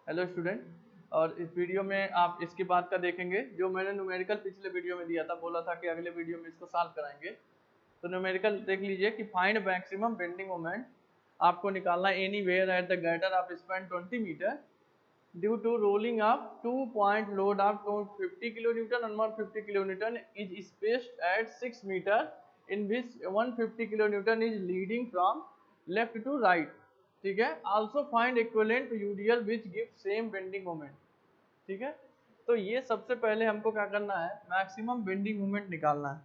Hello student. और इस video में आप इसके बाद का देखेंगे जो मैंने न्यूमेरिकल पिछले वीडियो में दिया था, बोला था कि अगले वीडियो में इसको सॉल्व कराएंगे। तो न्यूमेरिकल देख लीजिए कि फाइंड मैक्सिमम बेंडिंग मोमेंट आपको निकालना anywhere at the girder of span 20 metre due to rolling of 2 point load of 50 kilo newton and 150 kilo newton is spaced at 6 metre in which 150 kilo newton is leading from left to right. ठीक है। Also find equivalent UDL which give same bending moment. ठीक है। तो ये सबसे पहले हमको क्या करना है, मैक्सिमम बेंडिंग मोमेंट निकालना है।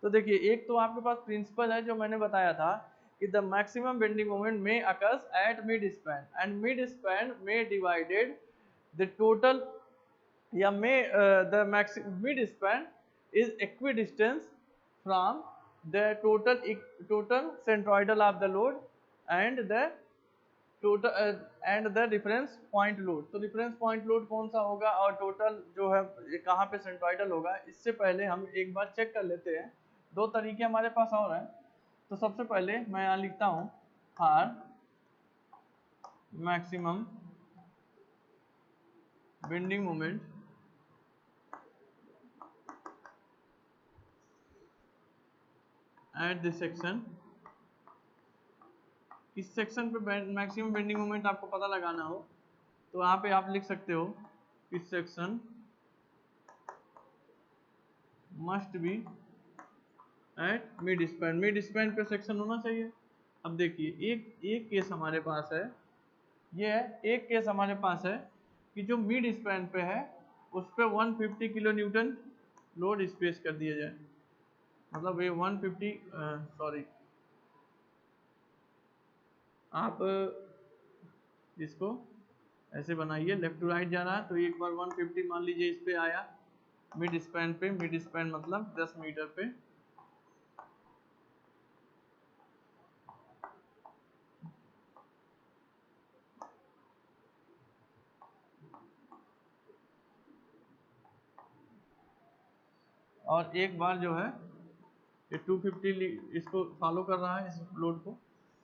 तो देखिए, एक तो आपके पास प्रिंसिपल है जो मैंने बताया था कि द मैक्सिमम बेंडिंग मोमेंट में occurs at mid span and mid span में डिवाइडेड द टोटल या में the mid span is equidistant from the total centroidal of the load and the and the reference point load. तो reference point load कौन सा होगा और total जो है ये कहाँ पे सेंट्रॉइडल होगा, इससे पहले हम एक बार चेक कर लेते हैं। दो तरीके हमारे पास और हैं। तो सबसे पहले मैं यहाँ लिखता हूँ for maximum bending moment at this section. इस सेक्शन पे मैक्सिमम बेंडिंग मोमेंट आपको पता लगाना हो तो यहाँ पे आप लिख सकते हो इस section must be at mid span. Mid span पे सेक्शन होना चाहिए। अब देखिए, एक केस हमारे पास है, ये है एक केस हमारे पास है कि जो मिड स्पैन पे है उस पे 150 किलो न्यूटन लोड स्पेस कर दिया जाए। मतलब ये 150 सॉरी, आप इसको ऐसे बनाइए, लेफ्ट टू राइट जा रहा है तो एक बार 150 मान लीजिए इस पे आया मिड स्पैन पे। मिड स्पैन मतलब 10 मीटर पे। और एक बार जो है ये 250 इसको फॉलो कर रहा है, इस लोड को।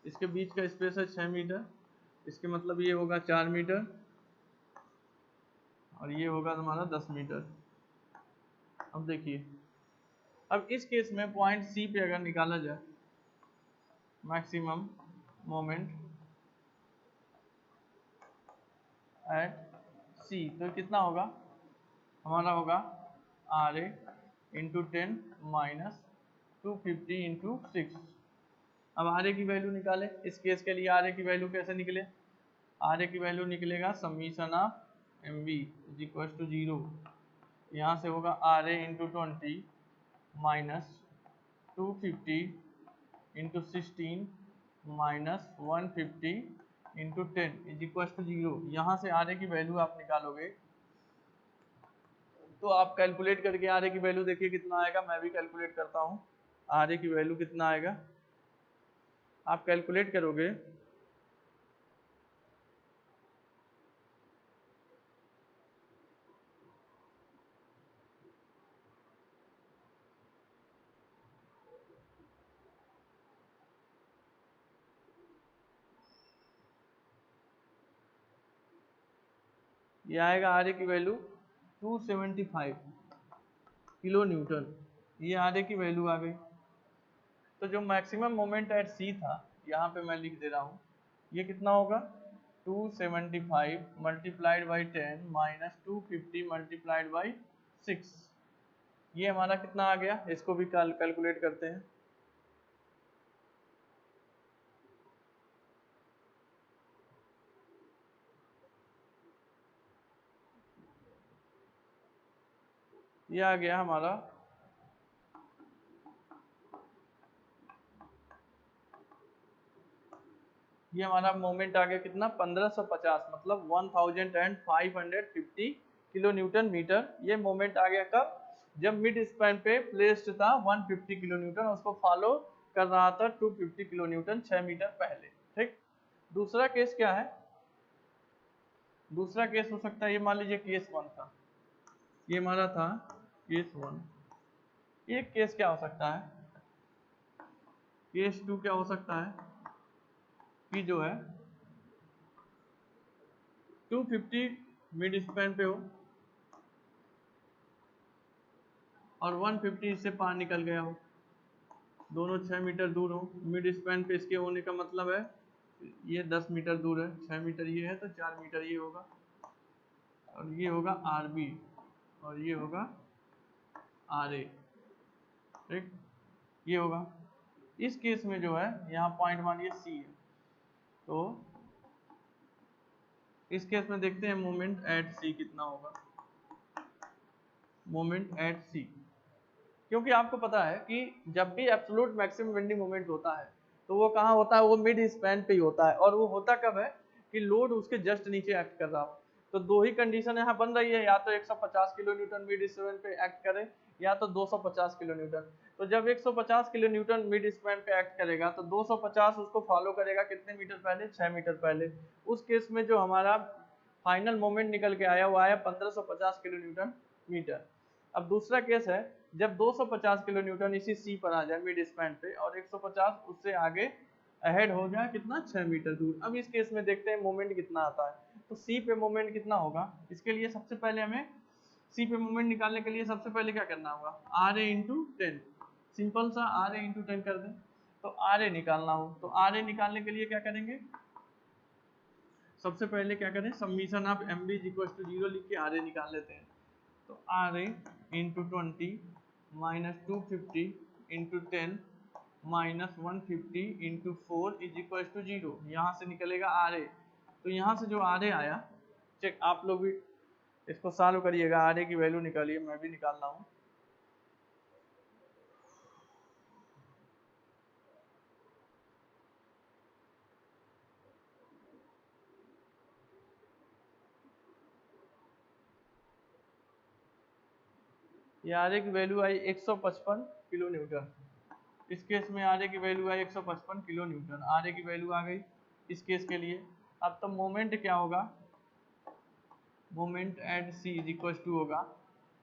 इसके बीच का स्पेस है 6 मीटर। इसके मतलब ये होगा 4 मीटर और ये होगा हमारा 10 मीटर। अब देखिए, अब इस केस में पॉइंट सी पे अगर निकाला जाए मैक्सिमम मोमेंट एट सी तो कितना होगा, हमारा होगा R A into 10 minus 250 into 6। अब आर ए की वैल्यू निकाले। इस केस के लिए आर ए की वैल्यू कैसे निकले, आर ए की वैल्यू निकलेगा summation of M B is equal to 0। यहाँ से होगा R A into 20 minus 250 into 16 minus 150 into 10 is equal to 0। यहाँ से आर ए की वैल्यू आप निकालोगे तो आप कैलकुलेट करके आर ए की वैल्यू देखिए कितना आएगा। मैं भी कैलकुलेट करता हूँ आर ए की वैल्यू कितना आएगा। आप कैलकुलेट करोगे ये आएगा आर ए की वैल्यू 275 किलो न्यूटन। ये आर ए की वैल्यू आ गई। तो जो मैक्सिमम मोमेंट एट सी था यहाँ पे मैं लिख दे रहा हूँ, ये कितना होगा 275 multiplied by 10 minus 250 multiplied by 6। ये हमारा कितना आ गया, इसको भी कैलकुलेट करते हैं। ये आ गया हमारा ये हमारा मोमेंट आ गया कितना 1550 मतलब 1550 किलो न्यूटन मीटर। ये मोमेंट आ गया कब, जब मिड स्पैन पे प्लेस्ड था 150 किलो न्यूटन, उसको फॉलो कर रहा था 250 किलो न्यूटन 6 मीटर पहले। ठीक। दूसरा केस क्या है, दूसरा केस हो सकता है, ये मान लीजिए केस 1 था, ये हमारा था केस 1। एक केस क्या हो सकता है, केस 2 क्या हो सकता है कि जो है 250 मिड स्पैन पे हो और 150 इससे पार निकल गया हो, दोनों 6 मीटर दूर हो। मिड स्पैन पे इसके होने का मतलब है ये 10 मीटर दूर है, 6 मीटर ये है तो 4 मीटर ये होगा, और ये होगा आर बी और ये होगा आर ए, ठीक, ये होगा। इस केस में जो है यहाँ पॉइंट मानिए सी है, तो इस केस में देखते हैं मोमेंट एट सी कितना होगा। मोमेंट एट सी, क्योंकि आपको पता है कि जब भी एब्सोल्यूट मैक्सिमम बेंडिंग मोमेंट होता है तो वो कहाँ होता है, वो मिड स्पैन पे ही होता है, और वो होता कब है कि लोड उसके जस्ट नीचे एक्ट कर रहा हो। तो दो ही कंडीशन यहाँ बन रही है, या तो 150 किलो न्यूटन मिड स्पैन पे एक्ट करे या तो 250 किलो न्यूटन। तो जब 150 किलो न्यूटन मिड स्पैन पे एक्ट करेगा तो 250 उसको फॉलो करेगा कितने मीटर पहले, 6 मीटर पहले। उस केस में जो हमारा फाइनल मोमेंट निकल के आया वो आया 1550 किलो न्यूटन मीटर। अब दूसरा केस है जब 250 किलो न्यूटन इसी सी पर आ जाए मिड स्पैन पे और 150 उससे आगे अहेड हो जाए कितना, 6 मीटर दूर। अब इस केस में देखते हैं मोमेंट कितना आता है। तो सी पे मोमेंट कितना होगा, इसके लिए सबसे पहले हमें सी पे मोमेंट निकालने के लिए सबसे पहले क्या करना होगा, आर ए इंटू 10, सिंपल सा आर ए इंटू 10 कर दें। तो आर ए निकालना हो तो आर ए निकालने के लिए क्या करेंगे, सबसे पहले क्या करें, submission of M B equal to 0 लिख के आर ए निकाल लेते हैं। तो R A into 20 minus 250 into 10 minus 150 into 4 is equal to 0, यहाँ से निकलेगा आर ए। तो यहाँ से जो आर ए आया, चेक आप लोग भी इसको सॉल्व करिएगा, आर ए की वैल्यू निकालिए, मैं भी निकाल रहा हूँ। ये आर ए की वैल्यू आई 155 किलो न्यूटन। इस केस में आर ए की वैल्यू आई 155 किलो न्यूटन, आर ए की वैल्यू आ गई इस केस के लिए। अब तो मोमेंट क्या होगा, moment at C is equal to होगा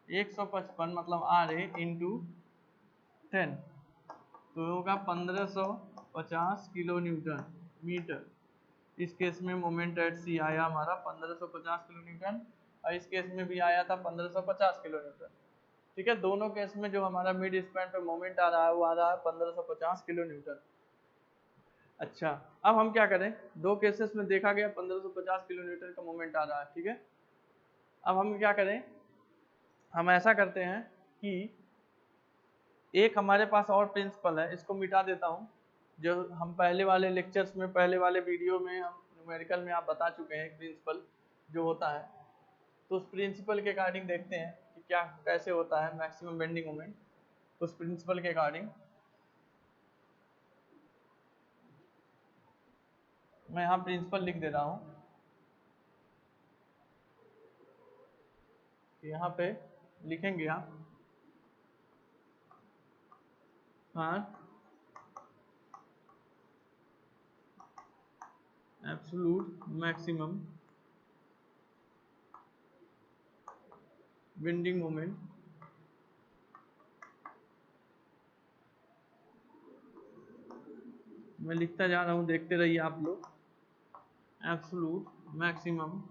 155 मतलब आर ए इंटू 10, तो होगा 1550 किलो न्यूटन मीटर। इस केस में मोमेंट एट सी आया हमारा 1550 किलो न्यूटन, और इस केस में भी आया था 1550 किलो न्यूटन। ठीक है, दोनों केस में जो हमारा मिड स्पैन पे मोमेंट आ रहा है वो आ रहा है 1550 किलो न्यूटन। अच्छा, अब हम क्या करें, दो केसेस में देखा गया 1550 किलो न्यूटन का मोमेंट आ रहा है, ठीक है। अब हम क्या करें, हम ऐसा करते हैं कि एक हमारे पास और प्रिंसिपल है, इसको मिटा देता हूँ, जो हम पहले वाले लेक्चर्स में, पहले वाले वीडियो में हम न्यूमेरिकल में आप बता चुके हैं प्रिंसिपल जो होता है। तो उस प्रिंसिपल के अकॉर्डिंग देखते हैं कि क्या कैसे होता है मैक्सिमम बेंडिंग मोमेंट, उस प्रिंसिपल के अकॉर्डिंग मैं यहाँ प्रिंसिपल लिख दे रहा हूँ। यहाँ पे लिखेंगे आप एब्सोल्यूट मैक्सिमम बेंडिंग मोमेंट मैं लिखता जा रहा हूँ, देखते रहिए आप लोग। एब्सोल्यूट मैक्सिमम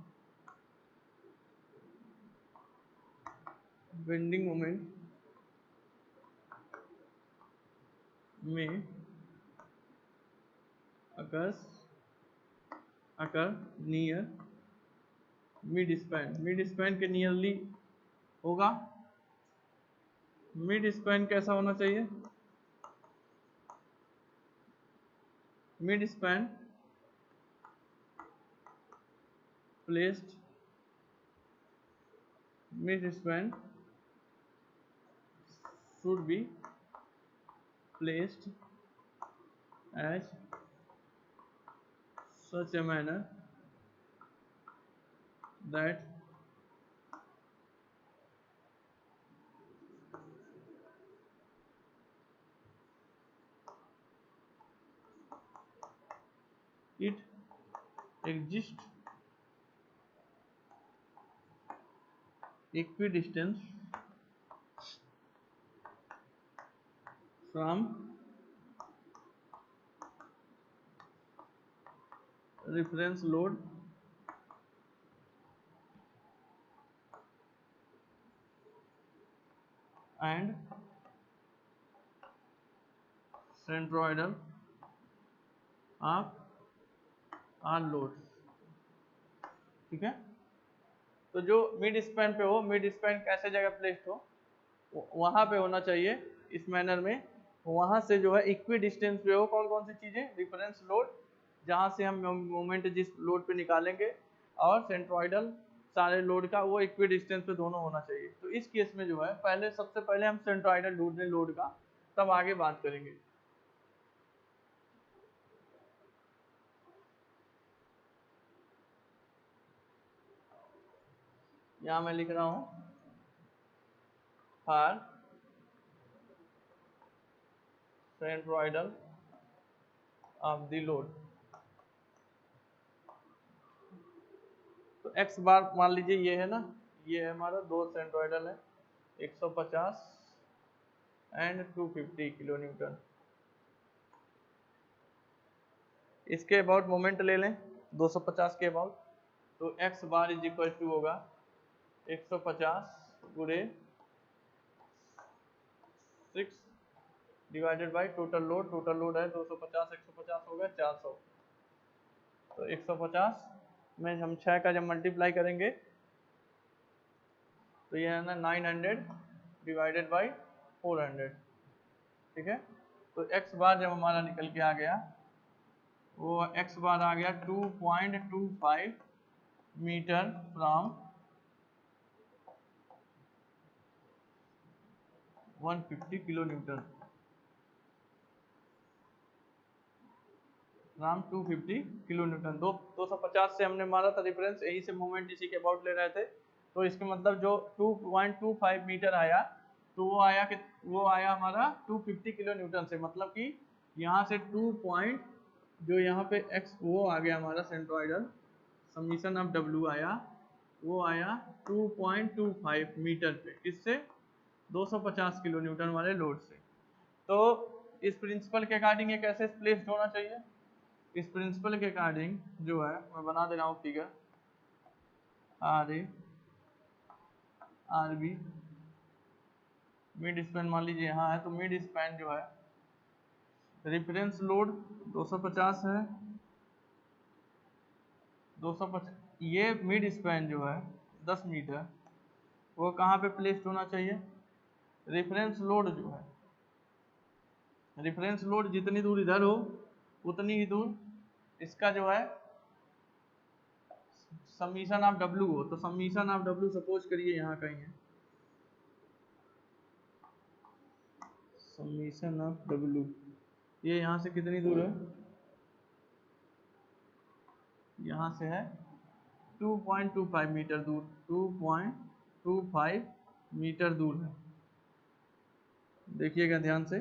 बेंडिंग मोमेंट में occur near mid span, mid span के नियरली होगा। मिड स्पैन कैसा होना चाहिए, mid span placed, mid span should be placed as such a manner that it exists equidistance from reference load and centroidal of R load. ठीक है, तो जो mid span पे हो, मिड स्पैन कैसे जगह प्लेस्ड हो, वहां पे होना चाहिए इस मैनर में। वहां से जो है इक्वी डिस्टेंस पे हो कौन कौन सी चीजें, रिफरेंस लोड जहां से हम मोमेंट जिस लोड पे निकालेंगे, और सेंट्रोइडल सारे लोड का वो इक्वी डिस्टेंस पे दोनों होना चाहिए। तो इस केस में जो है पहले सबसे पहले हम सेंट्रोइडल ढूंढ लें लोड का, तब आगे बात करेंगे। यहाँ मैं लिख रहा हूं for centroidal of the load. तो एक्स बार मान लीजिए ये है ना, ये है हमारा दो सेंट्रोइडल है 150 एंड 250 किलो न्यूटन। इसके अबाउट मोमेंट ले लें 250 के अबाउट, तो x bar is equal to होगा 150 गुणे 6 divided by total load. Total load है 250, 150 हो गया 400। तो 150 में हम 6 का जब मल्टीप्लाई करेंगे तो ये है ना 900 डिवाइडेड बाई 400। ठीक है, तो एक्स बार जब हमारा निकल के आ गया, वो एक्स बार आ गया 2.25 metre from 150 kilo newton from 250 kilo newton. 250 से हमने मारा था रिफरेंस, यही से मोमेंट इसी के अबाउट ले रहे थे। तो इसके मतलब जो 2.25 मीटर आया, तो वो आया हमारा 250 किलो न्यूटन से। मतलब कि यहाँ से 2 पॉइंट जो यहाँ पे एक्स वो आ गया हमारा सेंट्रोइडल, समीशन ऑफ डब्ल्यू आया, वो आया 2.25 मीटर पे, किससे 250 किलो न्यूटन वाले लोड से। तो इस प्रिंसिपल के अकॉर्डिंग ये कैसे प्लेस्ड होना चाहिए, इस प्रिंसिपल के अकॉर्डिंग जो है मैं बना दे रहा हूँ figure, R A R B, mid span मान लीजिए यहाँ है, तो मिड स्पैन जो है रिफरेंस लोड 250 है, 250, ये मिड स्पैन जो है 10 मीटर, वो कहाँ पे प्लेस्ड होना चाहिए, रेफरेंस लोड जो है, रेफरेंस लोड जितनी दूर इधर हो उतनी ही दूर इसका जो है समीशन ऑफ डब्ल्यू हो। तो समीशन ऑफ डब्ल्यू सपोज करिए यहाँ कहीं है, समीशन ऑफ डब्ल्यू, ये यहाँ से कितनी दूर है, यहाँ से है 2.25 मीटर दूर, 2.25 मीटर दूर है, देखिएगा ध्यान से।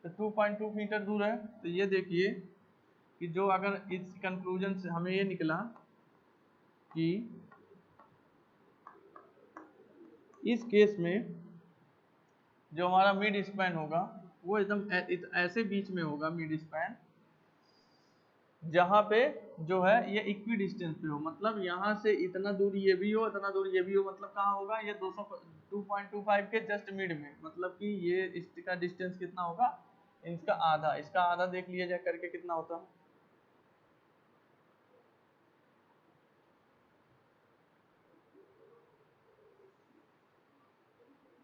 तो 2.2 मीटर दूर है, तो ये देखिए कि जो अगर इस कंक्लूजन से हमें ये निकला कि इस केस में जो हमारा मिड स्पैन होगा वो एकदम ऐसे बीच में होगा मिड स्पैन, जहाँ पे जो है ये इक्वी डिस्टेंस पे हो, मतलब यहाँ से इतना दूर ये भी हो, इतना दूर ये भी हो, मतलब कहाँ होगा ये 2.25 के जस्ट मिड में। मतलब कि ये इसका डिस्टेंस कितना होगा, इसका आधा, इसका आधा देख लिया जाए करके कितना होता है,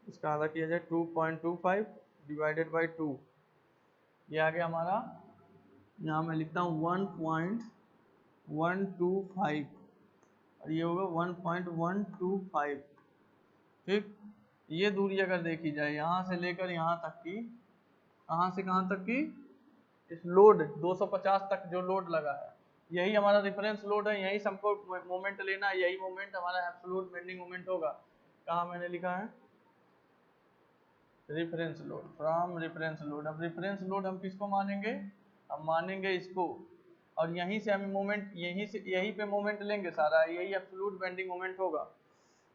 इसका आधा किया जाए 2.25 डिवाइडेड बाई 2, ये आ गया हमारा, यहाँ मैं लिखता हूँ 1.125 और ये होगा 1.125। ठीक, ये दूरी अगर देखी जाए यहाँ से लेकर यहाँ तक की, कहाँ से कहाँ तक की, इस लोड 250 तक जो लोड लगा है यही हमारा रेफरेंस लोड है, यही सबको मोमेंट लेना है, यही मोमेंट हमारा एब्सोल्यूट बेंडिंग मोमेंट होगा। कहाँ मैंने लिखा है reference load, from reference load. अब रेफरेंस लोड हम किसको मानेंगे, हम मानेंगे इसको, और यहीं से हमें मोमेंट, यहीं पे मोमेंट लेंगे सारा, यही एब्सोल्यूट बेंडिंग मोमेंट होगा।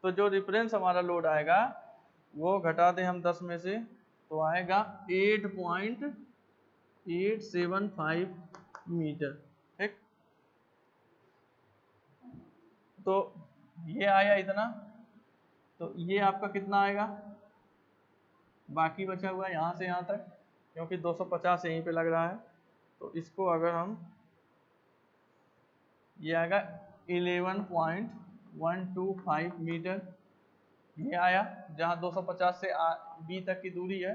तो जो रेफरेंस हमारा लोड आएगा वो घटा दें हम 10 में से, तो आएगा 8.875 मीटर। ठीक, तो ये आया इतना, तो ये आपका कितना आएगा, बाकी बचा हुआ है यहाँ से यहाँ तक, क्योंकि 250 यहीं पे लग रहा है, तो इसको अगर हम, ये आएगा 11.125 मीटर, ये आया। जहाँ 250 से बी तक की दूरी है,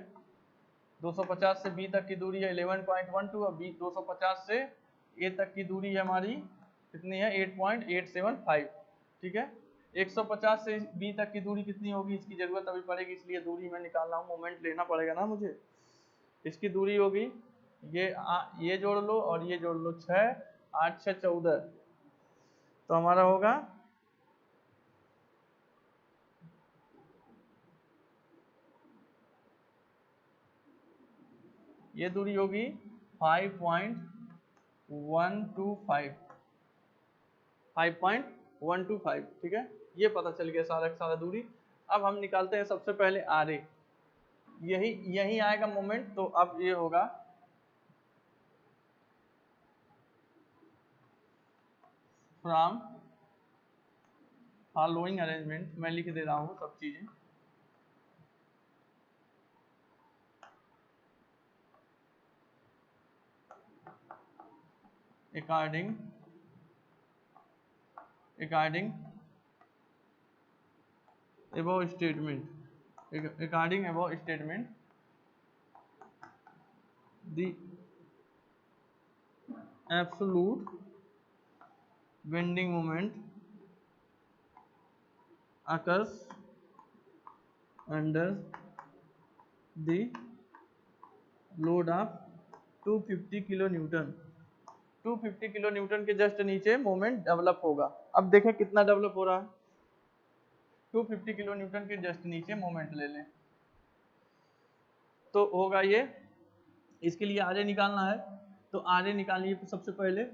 250 से बी तक की दूरी है 11.12, और बी 250 से ए तक की दूरी है हमारी कितनी है, 8.875। ठीक है, 150 से बी तक की दूरी कितनी होगी, इसकी जरूरत अभी पड़ेगी, इसलिए दूरी मैं निकाल रहा हूँ, मोमेंट लेना पड़ेगा ना मुझे। इसकी दूरी होगी ये जोड़ लो और ये जोड़ लो, 6 8 6 14, तो हमारा होगा ये दूरी होगी 5.125। ठीक है, ये पता चल गया सारा सारा दूरी। अब हम निकालते हैं सबसे पहले आर ए, यही यही आएगा मोमेंट, तो अब ये होगा फ्रॉम फॉलोइंग अरेंजमेंट, मैं लिख दे रहा हूँ सब चीजें। According above statement, the absolute bending moment occurs under the load of 250 kilo newton. 250 kilo Newton के जस्ट नीचे मोमेंट डेवलप होगा। अब देखें कितना डेवलप हो रहा है, 250 किलो न्यूटन के जस्ट नीचे मोमेंट ले लें तो होगा ये। इसके लिए आर ए निकालना है, तो आर ए निकालिए सबसे पहले,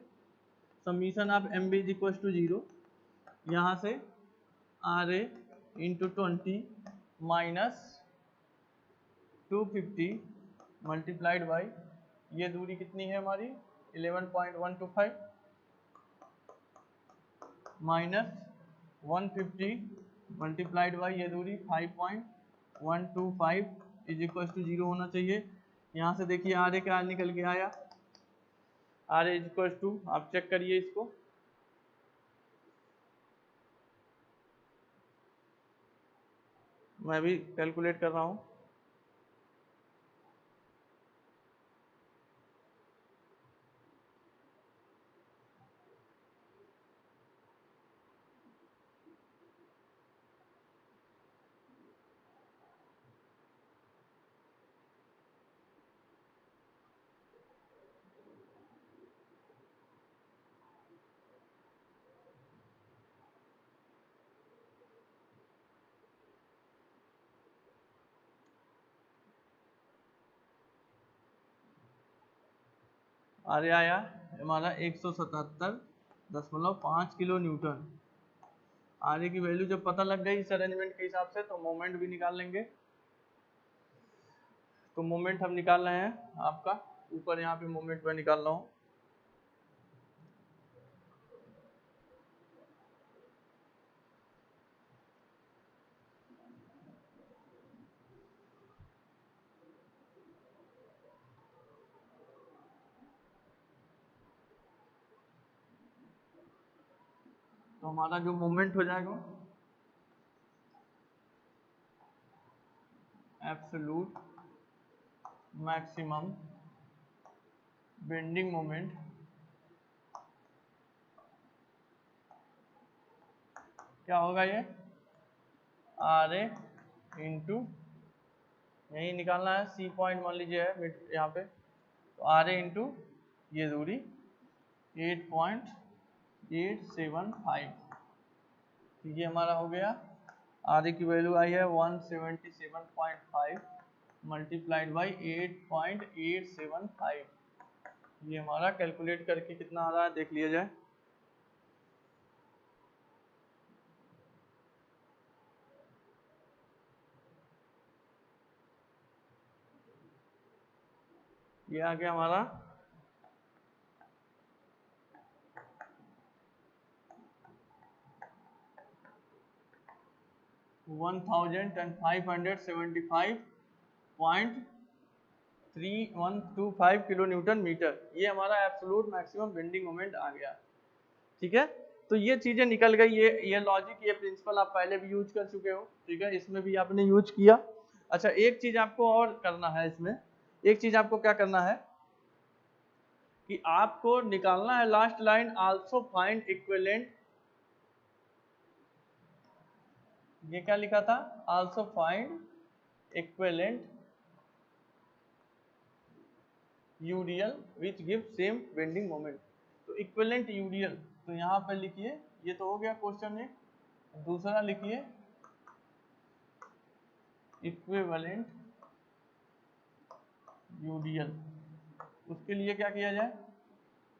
summation of M B is equal to 0, यहाँ से R A into 20 minus 250 multiplied by, ये दूरी कितनी है हमारी 11.125 माइनस 150 मल्टीप्लाइड बाई ये दूरी 5.125 इज इक्वल टू 0 होना चाहिए। यहाँ से देखिए आर ए क्या निकल के आया, R A is equal to, आप चेक करिए इसको, मैं भी कैलकुलेट कर रहा हूँ। आर ए आया हमारा 177.5 किलो न्यूटन। आर ए की वैल्यू जब पता लग गई इस अरेंजमेंट के हिसाब से, तो मोमेंट भी निकाल लेंगे। तो मोमेंट हम निकाल रहे हैं, आपका ऊपर यहाँ पे मोमेंट मैं निकाल रहा हूँ। तो हमारा जो मोमेंट हो जाएगा एब्सोल्यूट मैक्सिमम बेंडिंग मोमेंट क्या होगा, ये आर ए इंटू, यही निकालना है, सी पॉइंट मान लीजिए है यहाँ पे, तो आर ए इंटू ये दूरी 8.875, ये हमारा हो गया। आर ए की वैल्यू आई है 177.5 मल्टीप्लाइड बाई 8.875, ये हमारा कैलकुलेट करके कितना आ रहा है देख लिया जाए। ये आ गया हमारा 1575 0.3125 किलो न्यूटन मीटर, ये हमारा एब्सोल्यूट मैक्सिमम बेंडिंग मोमेंट आ गया। ठीक है, तो ये चीजें निकल गई, ये लॉजिक, ये प्रिंसिपल आप पहले भी यूज कर चुके हो। ठीक है, इसमें भी आपने यूज किया। अच्छा, एक चीज आपको और करना है इसमें, एक चीज आपको क्या करना है कि आपको निकालना है last line, also find equivalent, ये क्या लिखा था, also find equivalent UDL which give same bending moment. तो इक्विवेलेंट यूडीएल, तो यहाँ पर लिखिए, ये तो हो गया क्वेश्चन एक। दूसरा लिखिए इक्विवेलेंट यूडीएल, उसके लिए क्या किया जाए,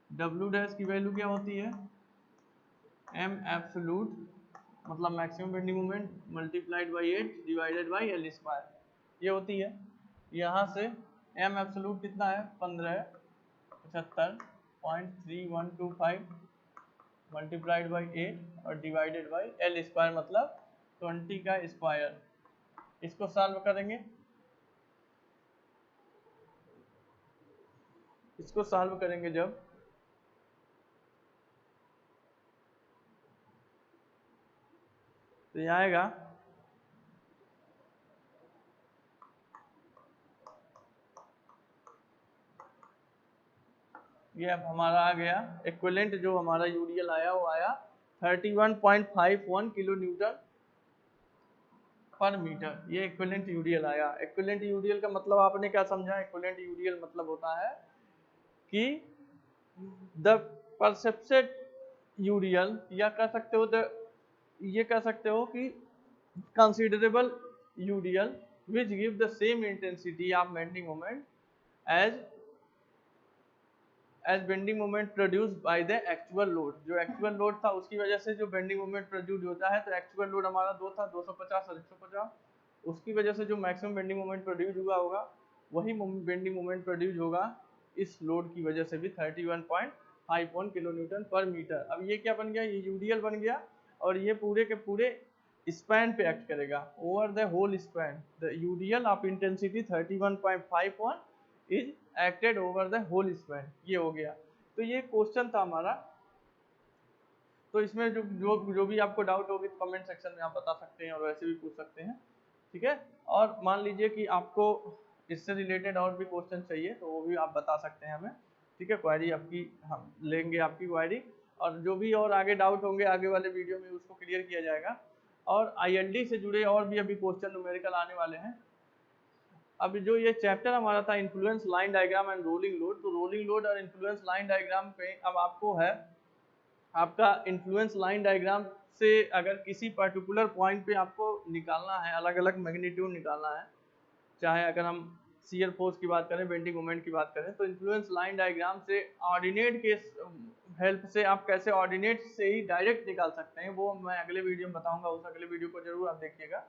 डब्ल्यू डैश की वैल्यू क्या होती है, एम एब्सोल्यूट मतलब maximum bending moment multiplied by 8 divided by L square, ये होती है। यहाँ से एम एब्सोल्यूट कितना है, 1575.3125 मल्टीप्लाइड बाई 8 और डिवाइडेड बाई एल स्क्वायर मतलब 20 का स्क्वायर। इसको सॉल्व करेंगे, इसको सॉल्व करेंगे जब, तो ये आएगा ये अब हमारा आ गया इक्विवेलेंट, जो हमारा यूडीएल आया वो आया 31.51 किलो न्यूटन पर मीटर, ये इक्विवेलेंट यूडीएल आया। इक्विवेलेंट यूडीएल का मतलब आपने क्या समझा, इक्विवेलेंट यूडीएल मतलब होता है कि द परसेप्टेड यूडीएल, या कह सकते हो ये कह सकते हो कि considerable UDL which give the same intensity of bending moment as bending moment produce by the actual load. जो एक्चुअल लोड था उसकी वजह से जो बेंडिंग मोमेंट प्रोड्यूस होता है, तो एक्चुअल लोड हमारा दो था, 250 और 150, उसकी वजह से जो मैक्सिमम बेंडिंग मोमेंट प्रोड्यूस हुआ होगा वही बेंडिंग मोमेंट प्रोड्यूस होगा इस लोड की वजह से भी 31.51 किलो न्यूटन पर मीटर। अब ये क्या बन गया, ये यूडीएल बन गया, और ये पूरे के पूरे स्पैन पे एक्ट करेगा, over the whole span the UDL of intensity 31.51 is acted over the whole span, ये हो गया। तो ये क्वेश्चन था हमारा, तो इसमें जो भी आपको डाउट होगी तो कमेंट सेक्शन में आप बता सकते हैं और वैसे भी पूछ सकते हैं। ठीक है, और मान लीजिए कि आपको इससे रिलेटेड और भी क्वेश्चन चाहिए तो वो भी आप बता सकते हैं हमें। ठीक है, क्वेरी आपकी हम लेंगे, आपकी क्वेरी, और जो भी और आगे डाउट होंगे आगे वाले वीडियो में उसको क्लियर किया जाएगा। और आईएलडी से जुड़े और भी अभी क्वेश्चन न्यूमेरिकल आने वाले हैं। अब जो ये चैप्टर हमारा था influence line diagram and rolling load, तो रोलिंग लोड और इन्फ्लुएंस लाइन डायग्राम पे अब आपको है, आपका इन्फ्लुएंस लाइन डायग्राम से अगर किसी पर्टिकुलर पॉइंट पे आपको निकालना है, अलग अलग मैग्नीट्यूड निकालना है, चाहे अगर हम शियर फोर्स की बात करें, बेंडिंग मोमेंट की बात करें, तो इन्फ्लुएंस लाइन डायग्राम से ऑर्डिनेट के हेल्प से आप कैसे ऑर्डिनेट से ही डायरेक्ट निकाल सकते हैं, वो मैं अगले वीडियो में बताऊंगा। उस अगले वीडियो को जरूर आप देखिएगा,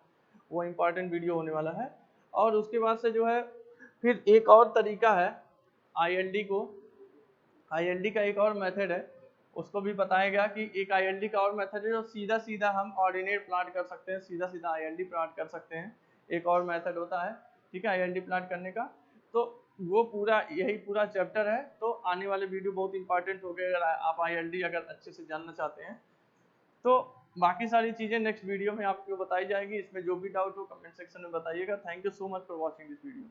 वो इंपॉर्टेंट वीडियो होने वाला है। और उसके बाद से जो है फिर एक और तरीका है आईएलडी का एक और मेथड है, उसको भी बताया गया कि एक आईएलडी का और मेथड है जो सीधा सीधा हम ऑर्डिनेट प्लॉट कर सकते हैं, सीधा सीधा आईएलडी प्लॉट कर सकते हैं, एक और मेथड होता है। ठीक है, आईएलडी प्लॉट करने का, तो वो पूरा यही पूरा चैप्टर है। तो आने वाले वीडियो बहुत इंपॉर्टेंट हो गए अगर आप आईएलडी अगर अच्छे से जानना चाहते हैं तो। बाकी सारी चीजें नेक्स्ट वीडियो में आपको बताई जाएगी, इसमें जो भी डाउट हो कमेंट सेक्शन में बताइएगा। Thank you so much for watching this video.